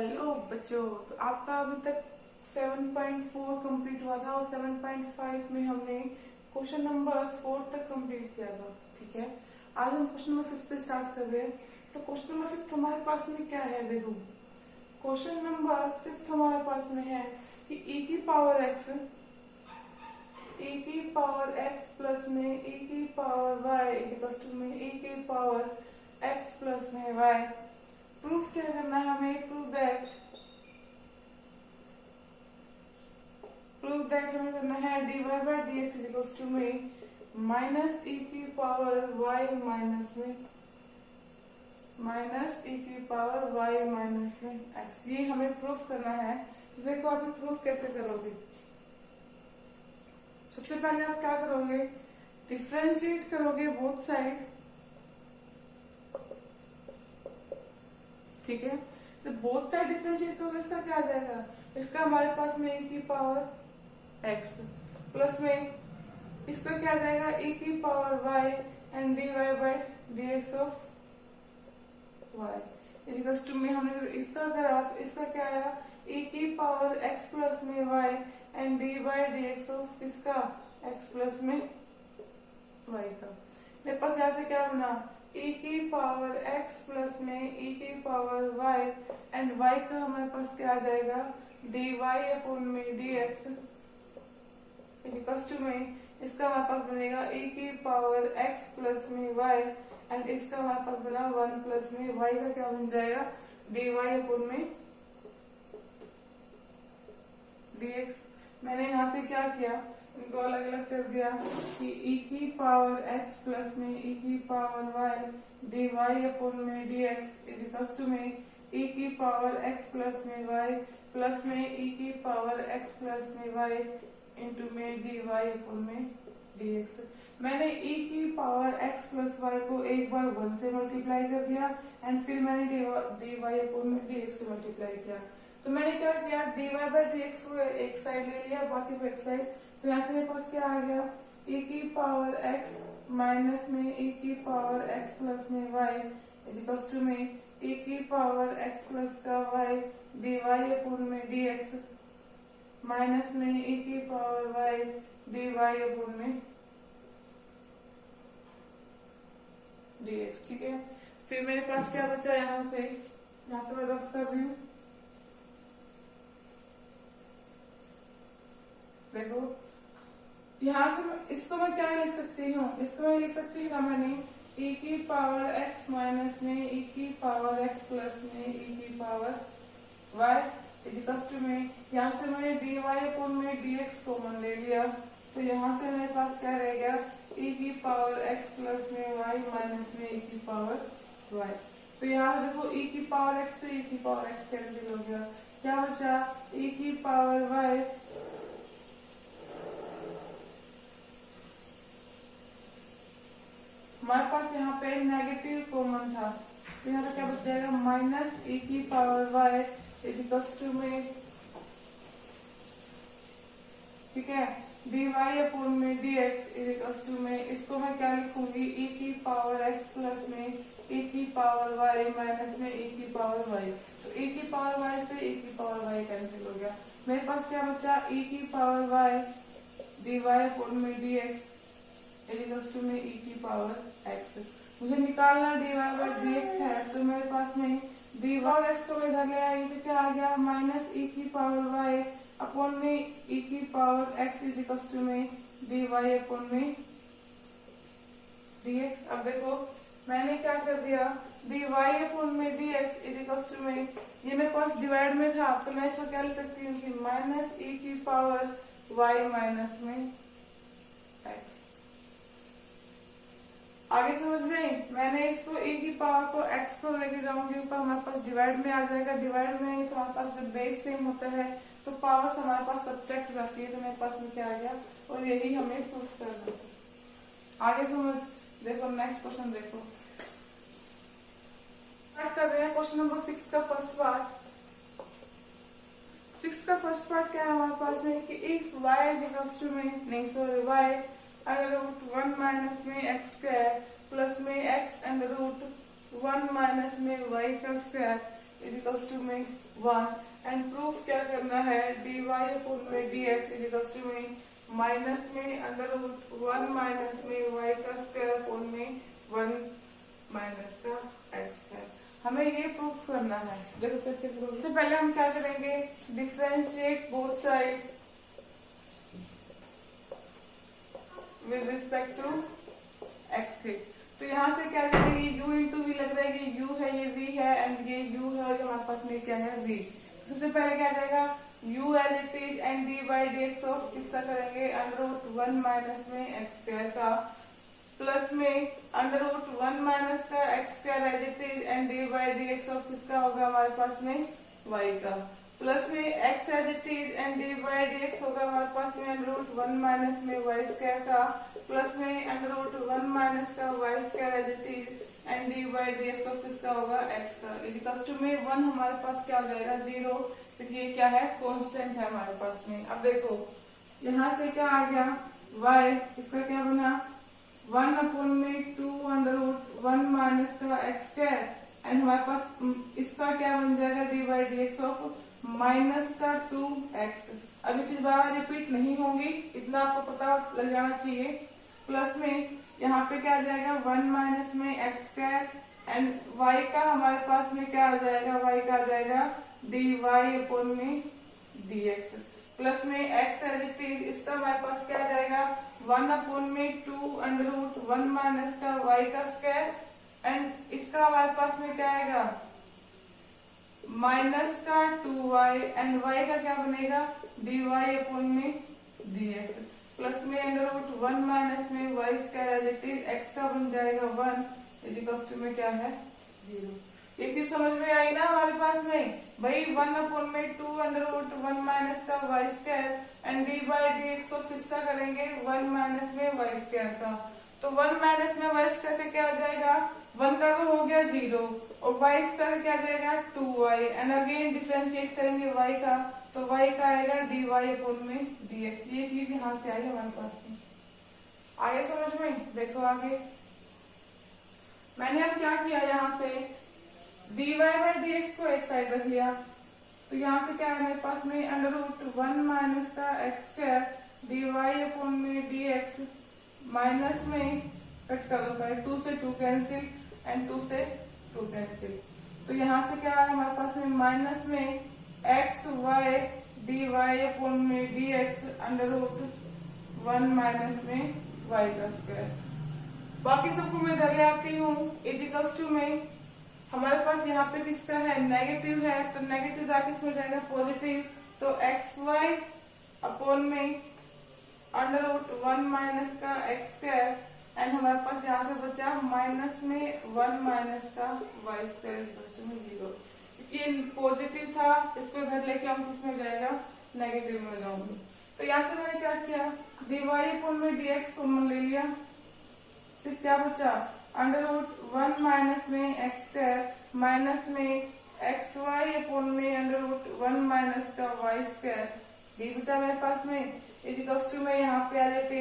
Hello बच्चों, तो आपका अभी तक 7.4 कंप्लीट हुआ था और 7.5 में हमने क्वेश्चन नंबर 4 तक कंप्लीट किया था। ठीक है, आज हम क्वेश्चन नंबर 5 से स्टार्ट कर रहे हैं। तो क्वेश्चन नंबर 5 हमारे पास में क्या है, देखो क्वेश्चन नंबर 5 हमारे पास में है कि e की पावर x प्लस में e की पावर y इक्वल्स टू में e की पावर x प्लस में y। प्रूफ क्या करना है हमें, प्रूफ दैट हमें करना है dy by d x equals to में माइनस e की पावर y माइनस e की पावर y माइनस में x। ये हमें प्रूफ करना है। तो देखो आप प्रूफ कैसे करोगे। सबसे पहले आप क्या करोगे, डिफरेंशिएट करोगे बोथ साइड। ठीक है, तो बोथ साइड डिफरेंशिएट करोगे, इसका क्या आ जाएगा, इसका हमारे पास में e की पावर x प्लस में इसका क्या आ जाएगा e की power y and dy by d x of y equals to में हमने इसका करा तो इसका क्या आया e की पावर x प्लस में y and d by d x of इसका x प्लस में y का। मेरे पास यहाँ से क्या बना e की पावर x प्लस में e की पावर y एंड y का हमारे पास क्या आ जाएगा dy अपॉन में dx इक्वल्स टू में इसका हमारे पास बनेगा e की पावर x प्लस में y एंड इसका हमारे पास बना 1 प्लस में y का क्या बन जाएगा dy अपॉन में dx। मैंने यहाँ से क्या किया, इनको अलग अलग कर दिया कि e की पावर x प्लस में e की पावर y dy अपॉन में dx इक्वल्स टू में e की पावर x प्लस में y प्लस में e की पावर x प्लस में y इंटू में dy अपॉन में dx। मैंने e की पावर x प्लस y को एक बार 1 से मल्टीप्लाई कर दिया एंड फिर मैंने dy अपॉन में dx से मल्टीप्लाई किया। तो मैंने क्या किया, dy बाई dx को एक साइड ले लिया, बाकी को एक साइड। तो यहाँ से मेरे पास क्या आ गया e की पावर x माइनस में e की पावर x प्लस में y इक्वल्स टू में e की पावर x प्लस का y dy अपॉन में dx माइनस में e की पावर y dy अपॉन में dx। ठीक है, फिर मेरे पास क्या बचा यहाँ से मैं रफ कर रही हूँ। देखो यहाँ से इसको मैं क्या लिख सकती हूँ, इसको मैं लिख सकती हूँ मैंने e की पावर x माइनस में e की पावर x प्लस में e की पावर y इक्वल्स टू में यहाँ से मैंने dy अपॉन में dx कॉमन ले लिया। तो यहाँ से मेरे पास क्या रह गया e की पावर x प्लस में y माइनस में e की पावर y। तो यहाँ से देखो e की पावर x से e की पावर x कैंसिल हो गया, क्या बचा e की पावर y हमारे पास यहाँ पे नेगेटिव कॉमन था। तो यहाँ पे क्या बच जाएगा माइनस e की पावर y इक्वल्स टू में, ठीक है, dy अपॉन में dx इक्वल्स टू में इसको मैं क्या लिखूंगी e की पावर x प्लस में e की पावर y माइनस में e की पावर y। तो e की पावर y से e की पावर y कैंसिल हो गया। मेरे पास क्या बचा e की पावर y dy अपॉन में dx इक्वल्स टू में e की पावर x। मुझे निकालना dy बाई dx है, तो मेरे पास में dy बाई x को इधर ले आई तो क्या आ गया माइनस e की पावर y अपॉन में e की पावर x इक्वल्स टू में dy अपॉन में dx। अब देखो मैंने क्या कर दिया dy अपॉन में dx इक्वल्स टू में ये मेरे पास डिवाइड में था, तो मैं इसको क्या लिख सकती हूँ कि माइनस e की पावर y माइनस में x। आगे समझ में, मैंने इसको e की पावर को x को लेके जाऊंगी ऊपर, हमारे पास डिवाइड में आ जाएगा। डिवाइड में तो हमारे पास जब बेस सेम होता है तो पावर्स हमारे पास सब्ट्रैक्ट जाती है। तो मेरे पास में क्या आ गया और यही हमें प्रूफ करना है। आगे समझ, देखो नेक्स्ट क्वेश्चन देखो, स्टार्ट कर रहे हैं क्वेश्चन नंबर 6 का फर्स्ट पार्ट। 6 का फर्स्ट पार्ट क्या है हमारे पास में कि इफ y इक्वल्स टू में नहीं sorry y under root 1 minus में एक्स स्क्वायर प्लस में एक्स अंडर रूट 1 माइनस में y का स्क्वायर इज इक्वल्स टू में 1 एंड प्रूफ क्या करना है, dy अपॉन में dx इज इक्वल्स टू में माइनस में अंडर रूट 1 माइनस में y का स्क्वायर अपॉन में 1 माइनस का x स्क्वायर। हमें ये प्रूफ करना है। देखो कैसे प्रूफ, सबसे पहले हम क्या करेंगे, differentiate both side with respect to x3। तो यहाँ से क्या करेंगे, u इंटू वी लग रहा है कि u है, ये v है एंड ये u है और हमारे पास में क्या है v। सबसे पहले क्या जाएगा, u as it is and d by d x of किसका करेंगे, अंडर रूट 1 माइनस में एक्स स्क्वायर का, प्लस में अंडर रूट 1 माइनस का x square as it is and d by d x of किसका होगा हमारे पास में y का, प्लस में x as it is and d by d x होगा हमारे पास में अंडर रूट 1 माइनस में y स्क्वायर का, प्लस में अंडर रूट 1 माइनस का y square as it is and d by d x of किसका होगा x का, इज इक्वल्स टू में 1 हमारे पास क्या हो जाएगा 0, क्योंकि ये क्या है कांस्टेंट है हमारे पास में। अब देखो यहाँ से क्या आ गया y, इसका क्या बना 1 अपॉन में 2 अंडर रूट 1 माइनस का एक्स स्क्वायर एंड हमारे पास इसका क्या बन जाएगा D by d x of minus का 2x। अब ये चीज बार रिपीट नहीं होंगी, इतना आपको पता लग जाना चाहिए। प्लस में यहाँ पे क्या आ जाएगा 1 माइनस में एक्स स्क्वायर एंड y का हमारे पास में क्या आ जाएगा, y का आ जाएगा dy अपॉन में dx, प्लस में x एज इट इज, इसका हमारे पास क्या आ जाएगा 1 अपॉन में 2 अंडर रूट 1 माइनस का y का स्क्वायर एंड इसका हमारे पास में क्या आएगा माइनस का 2y एंड y का क्या बनेगा dy अपॉन में dx, प्लस में अंडर रूट 1 माइनस में y square as it is, x का बन जाएगा 1 इज इक्वल्स टू में क्या है 0। एक चीज समझ में आई ना हमारे पास में भाई 1 अपॉन में 2 अंडर रूट 1 माइनस का y square and d by d x of किसका करेंगे 1 माइनस में y स्क्वायर का, तो 1 माइनस में y स्क्वायर का क्या आ जाएगा 1 का वो हो गया 0 और y स्क्वायर क्या आ जाएगा 2y एंड अगेन डिफरेंशिएट करेंगे y का, तो y का आएगा dy अपॉन में dx। ये चीज यहाँ से आई हमारे पास में, आगे समझ में। देखो आगे मैंने अब क्या किया, यहाँ से dy बाई डी एक्स को एक साइड रख लिया, तो यहाँ से क्या है मेरे पास में अंडर रूट 1 माइनस का x square d Y upon में डी एक्स, माइनस में कट कर दो पहले, 2 से 2 कैंसिल एंड 2 से 2 कैंसिल, तो यहाँ से क्या है हमारे पास में माइनस में X Y D Y upon में D X under root 1 minus में वाई का स्क्वायर। बाकी सबको मैं इधर ले आती हूँ, इज इक्वल्स टू में हमारे पास यहाँ पे किसका है नेगेटिव है, तो नेगेटिव जाके इसमें जाएगा पॉजिटिव, तो एक्स वाई अपॉन में अंडर रूट 1 माइनस का एक्स स्क्वायर एंड हमारे पास यहाँ से बचा माइनस में 1 माइनस का वाई स्क्वायर 0, क्योंकि पॉजिटिव था इसको इधर लेके हम किसमें जाएगा नेगेटिव में जाऊंगी। तो यहाँ से मैंने क्या किया डी वाई अपॉन में डी एक्स कॉमन ले लिया, सिर्फ क्या बचा अंडर रूट 1 माइनस में एक्स स्क्वायर माइनस में एक्स वाई अपॉन में अंडर रूट 1 माइनस का वाई स्क्वायर, डी बचा मेरे पास में इज इक्वल्स टू में यहाँ पे आ जाते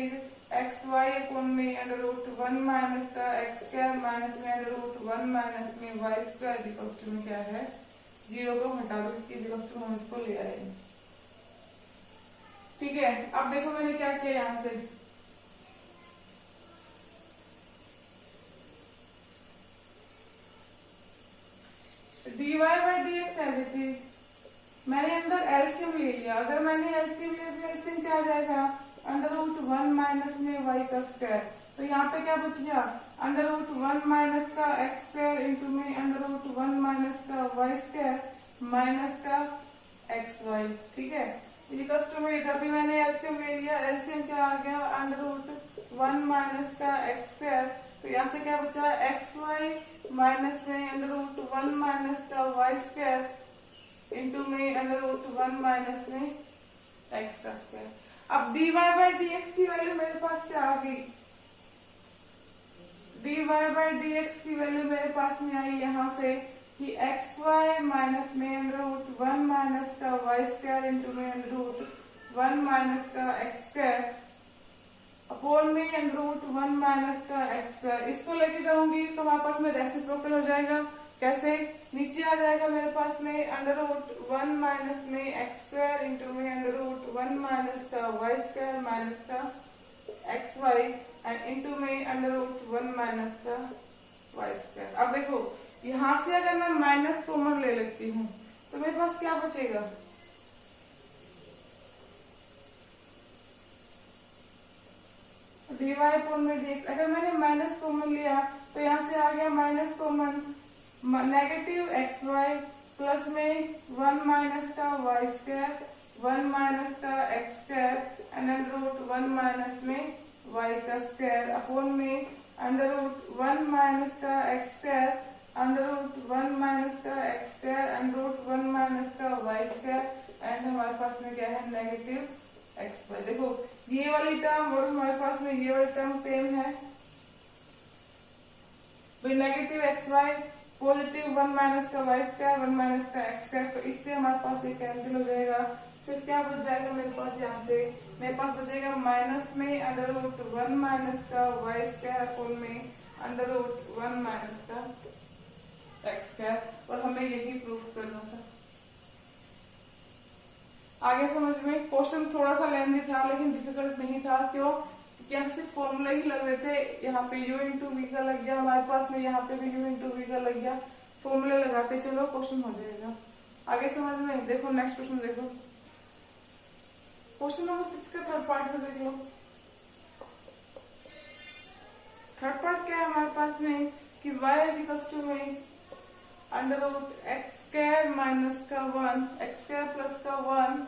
एक्स वाई अपॉन में अंडर रूट 1 माइनस का एक्स स्क्वायर माइनस में अंडर रूट 1 माइनस में y square is equals to में क्या है 0 को हटा दो क्योंकि इज इक्वल्स टू हम इसको ले आएंगे। ठीक है, अब देखो मैंने क्या किया यहाँ से dy by d x as it is, मैंने अंदर एलसीएम ले लिया, अगर मैंने एलसीएम ले लिया एलसीएम क्या आ जाएगा अंडर रूट 1 माइनस में y का स्क्वायर, तो यहाँ पे क्या बच गया अंडर रूट 1 माइनस का एक्स स्क्वायर इंटू में अंडर रूट 1 माइनस का वाई स्क्वायर माइनस का एक्स वाई। ठीक है, टू में इधर भी मैंने एलसीएम ले लिया, एलसीएम क्या आ गया अंडर रूट 1 माइनस का एक्स स्क्वायर, तो यहाँ से क्या बचा एक्स वाई माइनस में अंडर रूट 1 माइनस का वाई स्क्वायर इंटू में अंडर रूट 1 माइनस में एक्स का स्क्वायर। अब d y by d x की वैल्यू मेरे पास क्या आ गई, d y by d x की वैल्यू मेरे पास में आई यहाँ से कि एक्स वाई माइनस में अंडर रूट 1 माइनस का वाई स्क्वायर इंटू में अंडर रूट 1 माइनस का एक्स स्क्वायर अपॉन में अंडर रूट 1 माइनस का एक्स स्क्वायर। इसको लेके जाऊंगी तो हमारे पास में रेसिप्रोकल हो जाएगा, कैसे? नीचे आ जाएगा मेरे पास में अंडर रूट 1 माइनस में एक्स स्क्वायर इंटू में अंडर रूट 1 माइनस का वाई स्क्वायर माइनस का एक्स वाई एंड इंटू में अंडर रूट 1 माइनस का वाई स्क्वायर। अब देखो यहां से अगर मैं माइनस कॉमन ले लेती हूँ तो मेरे पास क्या बचेगा? dy अपॉन में dx। अगर मैंने माइनस कॉमन लिया तो यहाँ से आ गया minus common, negative x Y plus में 1 माइनस का वाई स्क्वायर 1 माइनस का x square and under root 1 minus में वाई का स्क्वायर अपॉन में अंडर रूट 1 माइनस का x square under root 1 minus का x square under root 1 minus का Y square and हमारे पास में क्या है? Negative x Y. देखो ये वाली टर्म और हमारे पास में ये वाली टर्म सेम है, तो negative x y positive 1 minus का वाई स्क्वायर 1 माइनस का एक्स स्क्वायर, तो इससे हमारे पास ये कैंसिल हो जाएगा। फिर क्या बच जाएगा मेरे पास? यहाँ पे मेरे पास बचेगा माइनस में अंडर रूट 1 माइनस का वाई स्क्वायर अपॉन में अंडर रूट 1 माइनस का एक्स स्क्वायर, और हमें यही प्रूफ करना था। आगे समझ में? क्वेश्चन थोड़ा सा लेंथी था लेकिन डिफिकल्ट नहीं था। क्यों? क्योंकि हम सिर्फ फॉर्मूला ही लग रहे थे। यहाँ पे u इंटू वी का लग गया हमारे पास में, यहाँ पे भी u इंटू वी का लग गया। फॉर्मूले लगाते चलो क्वेश्चन हो जाएगा। आगे समझ में? देखो नेक्स्ट क्वेश्चन देखो, क्वेश्चन नंबर 6 का थर्ड पार्ट में देख लो। थर्ड पार्ट क्या है हमारे पास में कि y इज इक्वल्स टू में under root x square minus का 1 एक्स स्क्वायर प्लस का 1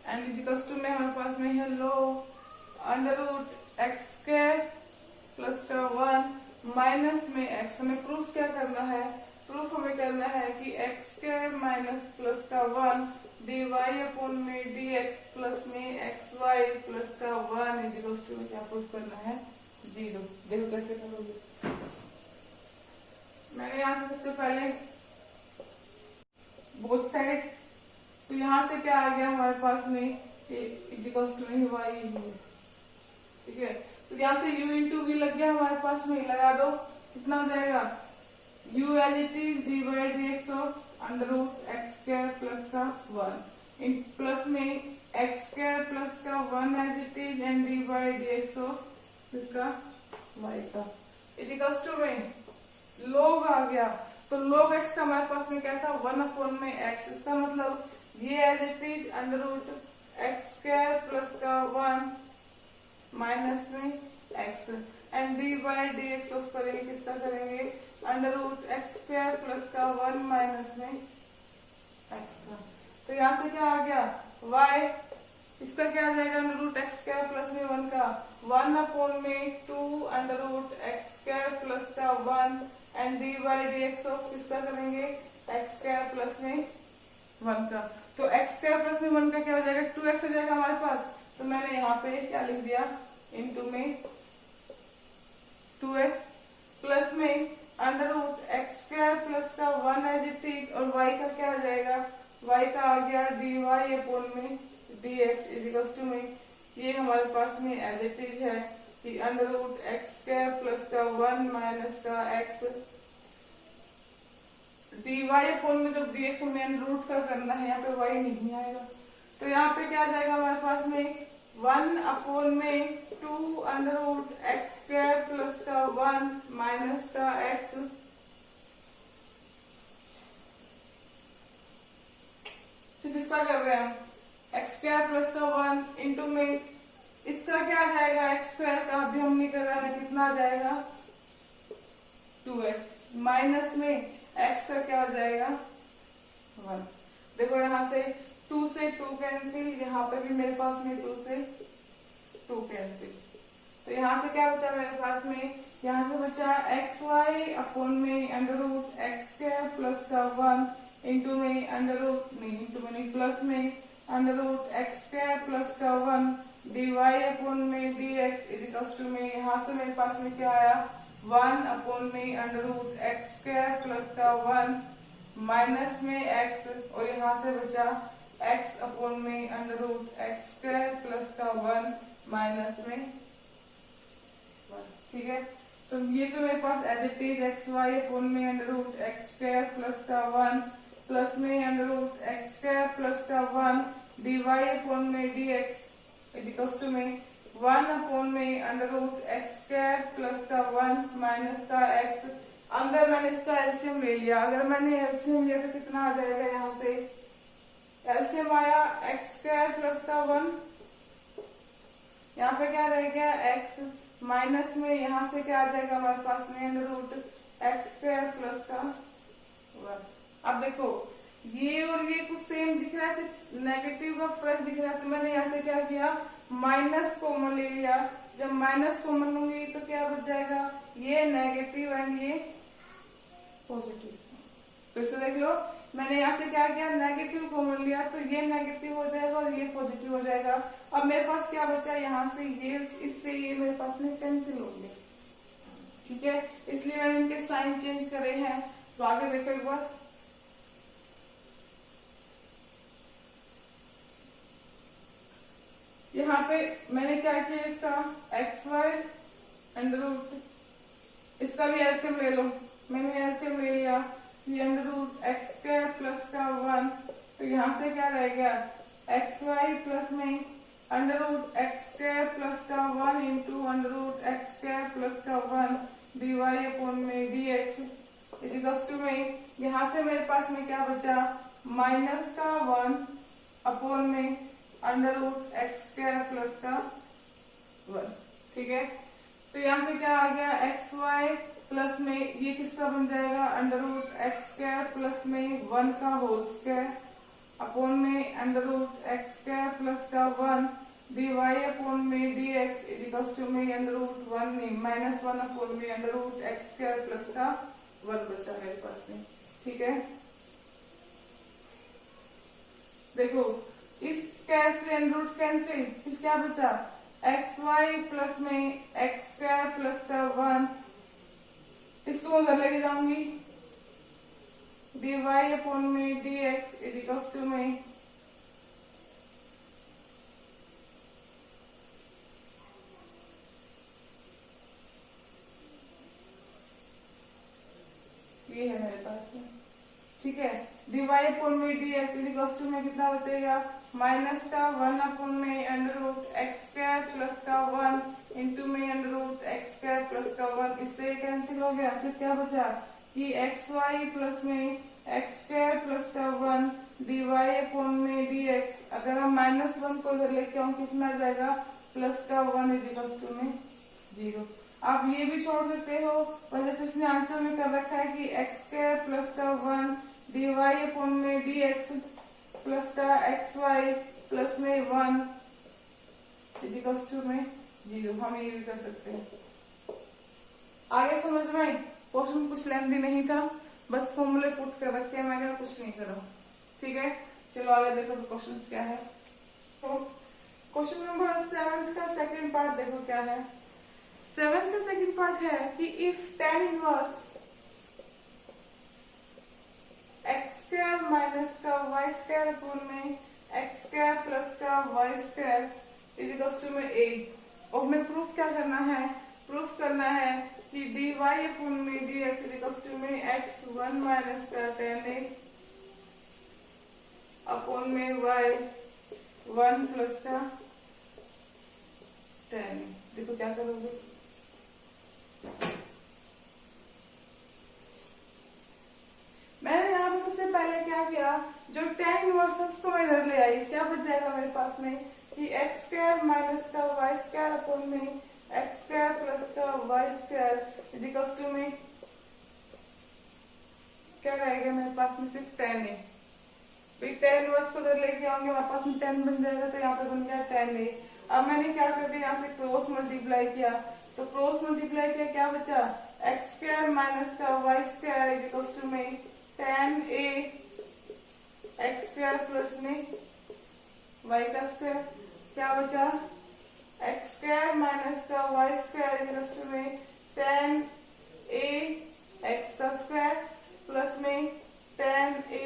एंड इज इक्वल्स टू में हमारे पास में है लो under root x square plus का 1 माइनस में एक्स। हमें प्रूफ क्या करना है? प्रूफ हमें करना है कि एक्स स्क्वायर माइनस प्लस का 1 डी वाई अपॉन में डी एक्स प्लस में एक्स वाई प्लस का 1 इज इक्वल्स टू में क्या प्रूफ करना है? 0। देखो कैसे करोगे। मैंने यहाँ से सबसे पहले बोथ साइड, तो यहाँ से क्या आ गया हमारे पास में इज इक्वल्स टू में वाई, ठीक है। तो यहाँ से u इंटू वी लग गया हमारे पास में, लगा दो कितना हो जाएगा? u as it is d by d x of under root x square plus का 1 इन प्लस में एक्स स्क्वायर प्लस का 1 as it is and d by d x of इसका y का इज इक्वल्स टू में log आ गया। तो log x का हमारे पास में क्या था? 1 अपॉन में x। इसका मतलब ये as it is under root x square plus का 1 माइनस में x and d by d x of करेंगे किसका करेंगे? Under root x square plus का 1 माइनस में x का। तो यहाँ से क्या आ गया? y इसका क्या आ जाएगा? Under root x square plus में 1 का 1 अपॉन में 2 under root x square plus का 1 and d by d x of किसका करेंगे? एक्स स्क्वायर प्लस में 1 का। तो एक्स स्क्वायर प्लस में 1 का क्या हो जाएगा? 2x हो जाएगा हमारे पास। तो मैंने यहाँ पे क्या लिख दिया? इंटू में 2x प्लस में under root x square plus का 1 एज इट इज, और y का क्या आ जाएगा? y का आ गया डी वाई अपॉन में D x is equals to में ये हमारे पास में एज इट इज है कि under root x square plus का 1 माइनस का x डी वाई अपॉन में जब डी एक्स हमें अंडर रूट का करना है, यहाँ पे y नहीं आएगा। तो यहाँ पे क्या आ जाएगा हमारे पास में 1 अपॉन में 2 under root x square plus का 1 माइनस का x सिर्फ इसका कर रहे हैं हम, एक्स स्क्वायर प्लस का 1 इंटू में इसका क्या आ जाएगा? एक्स स्क्वायर का अभी हम नहीं कर रहा है, कितना आ जाएगा? 2x माइनस में x का क्या हो जाएगा? 1। देखो यहाँ से 2 से 2 कैंसिल, यहाँ पे भी मेरे पास में 2 से 2 कैंसिल। तो यहाँ से क्या बचा मेरे पास में? यहाँ से बचा एक्स वाई अपॉन में under root x square plus का 1 इंटू में अंडर रूट नहीं इंटू में नहीं प्लस में under root x square plus का 1 डी वाई अपॉन में D x is equals to में यहाँ से मेरे पास में क्या आया? 1 अपॉन में under root x square plus का 1 माइनस में x, और यहाँ से बचा x अपॉन में under root x square plus का 1 माइनस में 1, ठीक है। तो ये तो मेरे पास as it is X Y upon में under root x square plus का 1 प्लस में under root x square plus का 1 डी वाई अपोन में डी एक्स इजिकल्स टू में 1 अपोन में under root x square plus का 1 माइनस का x. अंदर मैंने इसका एलसीएम ले लिया, अगर मैंने एलसीएम लिया तो कितना आ जाएगा, यहाँ से एलसीएम आया एक्स स्क्वायर प्लस का 1, यहाँ पे क्या रह गया एक्स माइनस में यहाँ से क्या आ जाएगा हमारे पास में under root x square plus का 1। अब देखो ये और ये कुछ सेम दिख रहा है, सिर्फ नेगेटिव का फर्क दिख रहा है, तो मैंने यहाँ से क्या किया माइनस कॉमन ले लिया। जब माइनस कॉमन लूंगी तो क्या बच जाएगा, ये नेगेटिव एंड ये पॉजिटिव। फिर से देख लो, मैंने यहाँ से क्या किया नेगेटिव कॉमन लिया, तो ये नेगेटिव हो जाएगा और ये पॉजिटिव हो जाएगा। अब मेरे पास क्या बचा, यहाँ से ये इससे ये मेरे पास में कैंसिल होंगे, ठीक है, इसलिए मैंने इनके साइन चेंज करे हैं। तो आगे देखो एक बार, यहाँ पे मैंने क्या किया, इसका एक्स वाई अंडर रूट, इसका भी एलसीएम ले लो, मैंने एलसीएम ले लिया, ये under root x square plus का 1, तो यहाँ से क्या रह गया एक्स वाई प्लस में under root x square plus का 1 into under root x square plus का 1 डी वाई अपॉन में डी एक्स इजिकल्स टू में, यहाँ से मेरे पास में क्या बचा माइनस का 1 अपॉन में under root x square plus का 1, ठीक है। तो यहाँ से क्या आ गया एक्स वाई प्लस में ये किसका बन जाएगा under root x square plus में 1 का होल स्क्वायर अपॉन में under root x square plus का 1 डी वाई अपॉन में डी एक्स इजिकल्स टू में अंडर रूट 1 में माइनस 1 अपॉन में under root x square plus का 1 बचा मेरे पास में, ठीक है। देखो इस कैसे अंडर रूट कैंसिल, सिर्फ क्या बचा एक्स वाई प्लस में एक्स स्क्वायर प्लस का 1, इसको उधर लेके जाऊंगी डी वाई अपॉन में डी एक्स इजिकल्स टू में ये है मेरे पास में, ठीक है। डी वाई अपॉन में डी एक्स इजिकल्स टू में कितना बचेगा माइनस का 1 अपॉन में under root x square plus का 1 इंटू में under root x square plus का 1, इससे कैंसिल हो गया। सिर्फ क्या बचा कि एक्स वाई प्लस में एक्स स्क्वायर प्लस का 1 डी वाई अपॉन में डी एक्स, अगर हम माइनस 1 को इधर लेके आऊं किसमें आ जाएगा प्लस का 1 इजिकल्स टू में 0। आप ये भी छोड़ देते हो, और जैसे इसने आंसर में कर रखा है कि एक्स स्क्वायर प्लस का 1 डी वाई अपॉन में डी एक्स प्लस का एक्स वाई प्लस में 1 इजिकल्स टू में 0, हम ये भी कर सकते हैं। आगे समझ में, क्वेश्चन कुछ लेंथी नहीं था, बस फॉर्मूले पुट कर रखे हैं, मैंने कुछ नहीं करा, ठीक है। चलो आगे देखो तो क्वेश्चन क्या है। तो क्वेश्चन नंबर 7 का सेकंड पार्ट देखो क्या है। 7 का सेकंड पार्ट है कि if tan inverse x square minus का वाई स्क्वायर अपॉन में एक्स स्क्वायर प्लस का वाई स्क्वायर इजिकल्स टू में a, और हमें प्रूफ क्या करना है, प्रूफ करना है कि डी वाई अपॉन में डी एक्स इजिकल्स टू में एक्स 1 माइनस का tan a अपॉन में y 1 प्लस का tan a। देखो क्या करोगे, मैंने यहाँ पे सबसे पहले क्या किया, जो tan इनवर्स है उसको मैं इधर ले आई, क्या बच जाएगा मेरे पास में कि एक्स स्क्वायर माइनस का वाई स्क्वायर अपॉन में एक्स स्क्वायर प्लस का वाई स्क्वायर इजिकल्स टू में क्या रहेगा मेरे पास में सिर्फ tan a। फिर tan इनवर्स को इधर लेके आऊंगे, हमारे पास में 10 बन जाएगा, तो यहाँ पे बन गया tan a। अब मैंने क्या कर दिया, यहाँ से क्रॉस मल्टीप्लाई किया, तो क्रॉस मल्टीप्लाई किया क्या बचा एक्स स्क्वायर माइनस का वाई स्क्वायर इजिकल्स टू में tan a x square plus में वाई का स्क्वायर, क्या बचा एक्स स्क्वायर माइनस का वाई स्क्वायर इजिकल्स टू में tan a एक्स का स्क्वायर प्लस में tan a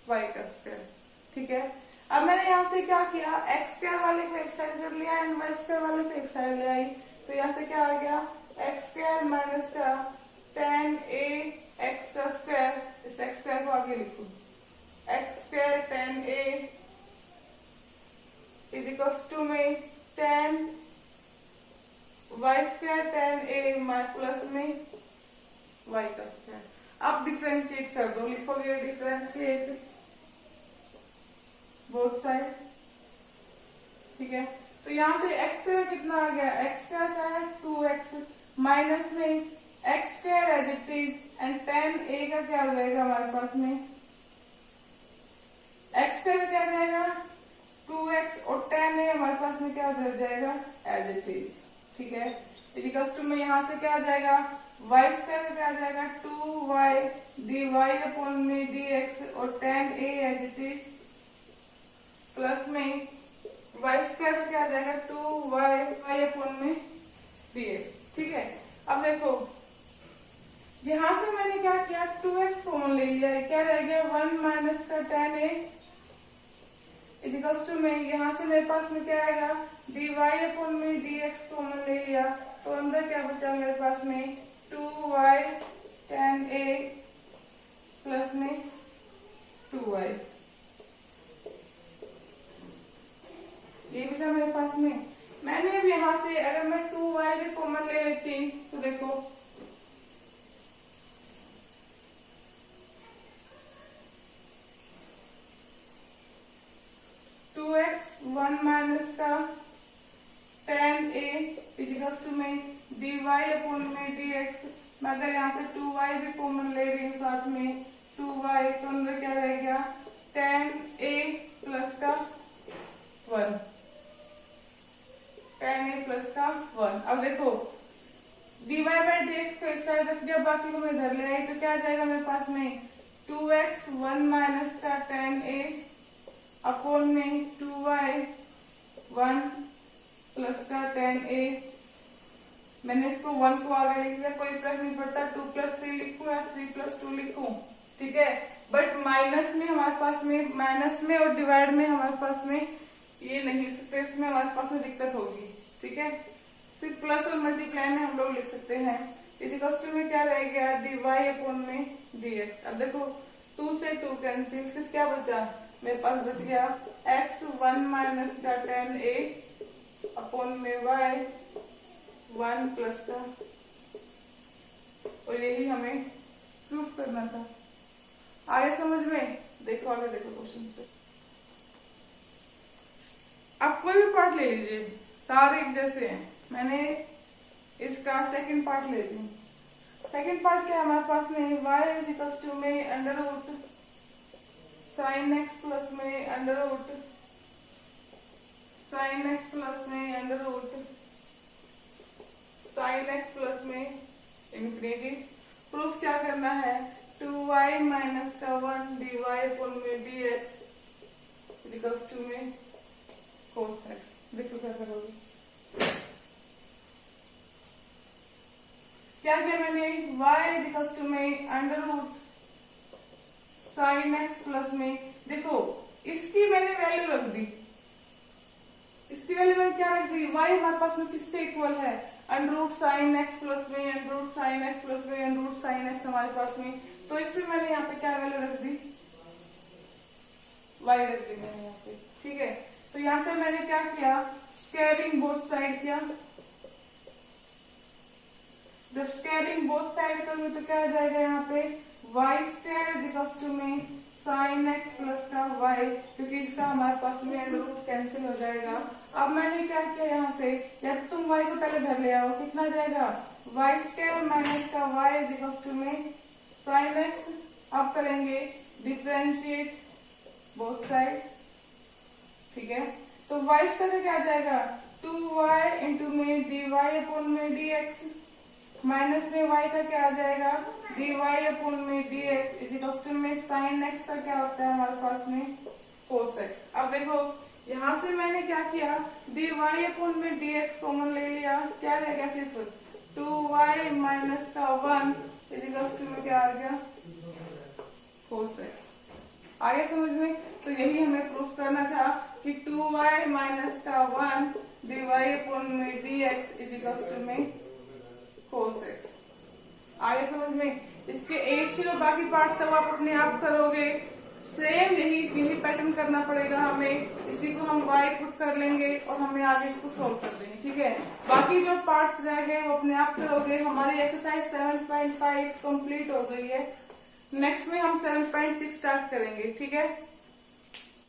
वाई का स्क्वायर, ठीक है। अब मैंने यहाँ से क्या किया, एक्स स्क्वायर वाले को एक साइड कर लिया एंड वाई स्क्वायर वाले को एक साइड ले आई, तो यहाँ से क्या आ गया एक्स स्क्वायर माइनस का टेन ए एक्स का स्क्वायर, इस एक्स स्क्वायर को आगे लिखो, x square ten a is equals to में ten y square ten a plus में वाई का स्क्वायर। अब डिफरेंशिएट कर दो, लिखोगे डिफरेंशिएट बोथ साइड, ठीक है। तो यहाँ से एक्स स्क्वायर कितना आ गया, एक्स स्क्वायर का है 2x माइनस में x square as it is and tan A का क्या हो जाएगा हमारे पास में, एक्स स्क्वायर क्या जाएगा 2x और टेन ए हमारे पास में क्या हो जाएगा एज इट इज, ठीक है। इक्वल्स टू में यहाँ से क्या आ जाएगा वाई स्क्वायर क्या आ जाएगा 2y dy अपॉन में dx और ten a as it is plus में वाई स्क्वायर क्या आ जाएगा 2y अपॉन में dx, ठीक है। अब देखो यहां से मैंने क्या किया 2x कॉमन ले लिया, क्या रह गया 1 माइनस का टेन ए इक्वल्स टू में यहाँ से मेरे पास में क्या आएगा dy अपॉन में dx कॉमन ले लिया, तो अंदर क्या बचा मेरे पास में 2y टेन ए प्लस में 2y, ये बचा मेरे पास में। मैंने अब यहाँ से अगर मैं 2y भी कॉमन ले लेती तो देखो टू एक्स वन माइनस का टेन ए इजिकल्स टू में dy अपॉन में dx, मैं अगर यहाँ से 2y भी कॉमन ले रही हूँ साथ में 2y, तो अंदर क्या रहेगा टेन ए प्लस का 1, टेन ए प्लस का 1। अब देखो dy बाई dx को एक साइड रख दिया, बाकी को मैं इधर ले आई, तो क्या आ जाएगा मेरे पास में 2x 1 माइनस का टेन ए अपॉन में 2y 1 प्लस का टेन ए। मैंने इसको 1 को आगे लिख दिया, कोई फर्क नहीं पड़ता 2 प्लस 3 लिखूं या 3 प्लस 2 लिखूं, ठीक है। बट माइनस में हमारे पास में, माइनस में और डिवाइड में हमारे पास में ये नहीं, स्पेस में हमारे पास में दिक्कत होगी, ठीक है। सिर्फ प्लस और मल्टीप्लाई में हम लोग लिख सकते हैं। इक्वल्स में क्या रह गया dy अपॉन में dx। अब देखो 2 से 2 कैंसिल, सिर्फ क्या बचा मेरे पास बच गया x 1 माइनस का टेन ए अपॉन में y 1 प्लस का, और यही हमें प्रूफ करना था। आगे समझ में, देखो आगे देखो क्वेश्चन पे। आप कोई भी पार्ट ले लीजिए, सारे एक जैसे हैं। मैंने इसका सेकंड पार्ट ले ली। सेकंड पार्ट क्या है हमारे पास में y इज इक्वल्स टू में under root sine x plus में under root sine x plus में under root sine x plus में इंफिनिटी। प्रूफ क्या करना है 2y माइनस का 1 dy अपॉन में dx इक्वल्स टू में cos x। देखो क्या करोगे, क्या किया मैंने y इक्वल्स टू में under root sine x plus में, देखो इसकी मैंने वैल्यू रख दी, इसकी वैल्यू मैंने क्या रख दी y हमारे पास में किससे इक्वल है under root sine x plus में, under root sine x plus में, अंडर रूट साइन एक्स हमारे पास में, तो इसमें मैंने यहाँ पे क्या वैल्यू रख दी y रख दी मैंने यहाँ पे, ठीक है। तो यहाँ से मैंने क्या किया स्क्वायरिंग बोथ साइड किया, जब स्क्वायरिंग बोथ साइड करूंगी तो क्या आ जाएगा यहाँ पे वाई स्क्वायर इक्वल्स टू में साइन एक्स प्लस का y, क्योंकि इसका हमारे पास में अंडर रूट कैंसिल हो जाएगा। अब मैंने क्या किया यहाँ से, या तो तुम y को पहले धर ले आओ, कितना जाएगा वाई स्क्वायर माइनस का y इक्वल्स टू में साइन एक्स। अब करेंगे डिफरेंशिएट बोथ साइड, ठीक है। तो y स्क्वायर क्या जाएगा 2y इंटू में dy अपॉन में dx माइनस में y का क्या आ जाएगा dy अपॉन में dx इक्वल्स में साइन x का क्या होता है हमारे पास में cos x। अब देखो यहाँ से मैंने क्या किया dy अपॉन में dx कॉमन ले लिया, क्या रह गया सिर्फ 2y माइनस का 1 इक्वल्स में क्या आ गया cos x। आगे समझ में, तो यही हमें प्रूफ करना था कि 2y माइनस का 1 dy अपॉन में dx इक्वल्स में cos x। आगे समझ में? इसके 8 के जो बाकी पार्ट्स थे वो आप अपने आप करोगे। सेम यही पैटर्न करना पड़ेगा हमें। इसी को हम y पुट कर लेंगे और हमें आगे इसको सोल्व कर देंगे, ठीक है। बाकी जो पार्ट्स रह गए वो अपने आप करोगे। हमारी एक्सरसाइज 7.5 कंप्लीट हो गई है। नेक्स्ट में हम 7.6 स्टार्ट करेंगे, ठीक है।